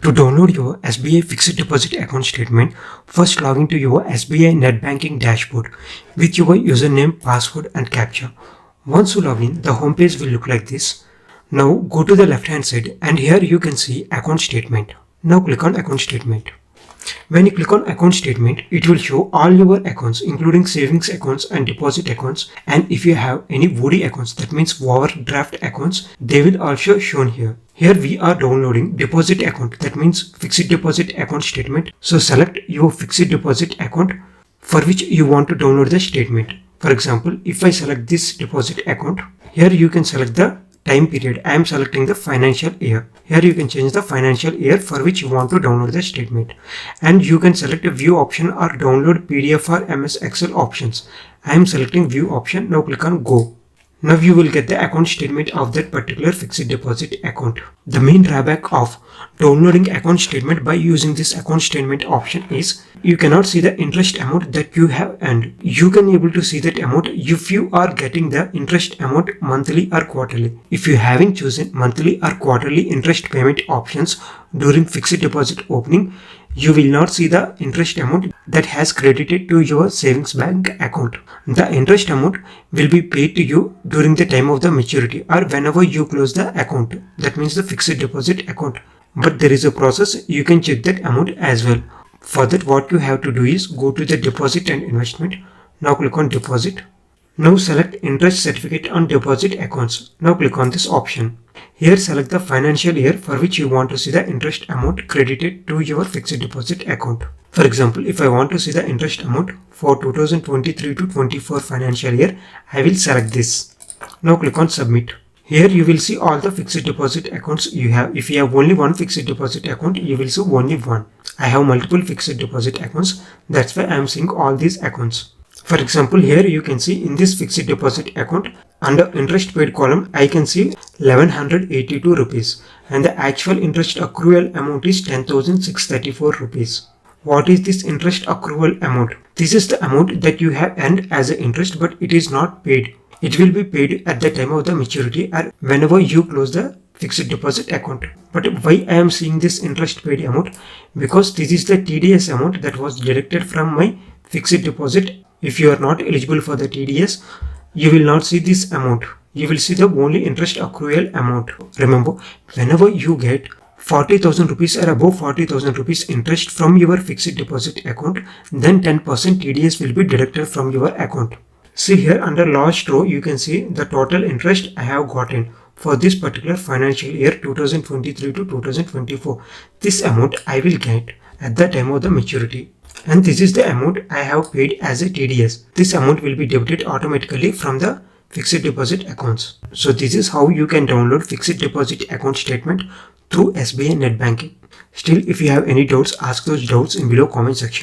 To download your SBI fixed deposit account statement, first log into your SBI net banking dashboard with your username, password and captcha. Once you log in, the home page will look like this. Now go to the left hand side and here you can see account statement. Now click on account statement. When you click on account statement, it will show all your accounts including savings accounts and deposit accounts, and if you have any VOD accounts, that means overdraft accounts, they will also shown here. Here we are downloading deposit account, that means fixed deposit account statement. So select your fixed deposit account for which you want to download the statement. For example, if I select this deposit account, here you can select the time period. I am selecting the financial year. Here you can change the financial year for which you want to download the statement. And you can select a view option or download PDF or MS Excel options. I am selecting view option. Now click on go. Now you will get the account statement of that particular fixed deposit account. The main drawback of downloading account statement by using this account statement option is you cannot see the interest amount that you have earned. You can able to see that amount if you are getting the interest amount monthly or quarterly. If you haven't chosen monthly or quarterly interest payment options during fixed deposit opening, you will not see the interest amount that has credited to your savings bank account. The interest amount will be paid to you during the time of the maturity or whenever you close the account. That means the fixed deposit account. But there is a process, you can check that amount as well. For that, what you have to do is go to the deposit and investment. Now click on deposit. Now select interest certificate on deposit accounts. Now click on this option. Here select the financial year for which you want to see the interest amount credited to your fixed deposit account. For example, if I want to see the interest amount for 2023 to 24 financial year, I will select this. Now click on submit. Here you will see all the fixed deposit accounts you have. If you have only one fixed deposit account, you will see only one. I have multiple fixed deposit accounts. That's why I am seeing all these accounts. For example, here you can see in this fixed deposit account under interest paid column, I can see 1182 rupees and the actual interest accrual amount is 10,634 rupees. What is this interest accrual amount? This is the amount that you have earned as an interest, but it is not paid. It will be paid at the time of the maturity or whenever you close the fixed deposit account. But why I am seeing this interest paid amount? Because this is the TDS amount that was deducted from my fixed deposit. If you are not eligible for the TDS, you will not see this amount. You will see the only interest accrual amount. Remember, whenever you get 40,000 rupees or above 40,000 rupees interest from your fixed deposit account, then 10% TDS will be deducted from your account. See here under last row, you can see the total interest I have gotten for this particular financial year 2023 to 2024. This amount I will get at the time of the maturity. And this is the amount I have paid as a TDS. This amount will be debited automatically from the fixed deposit accounts. So this is how you can download fixed deposit account statement through SBI net banking. Still, if you have any doubts, ask those doubts in below comment section.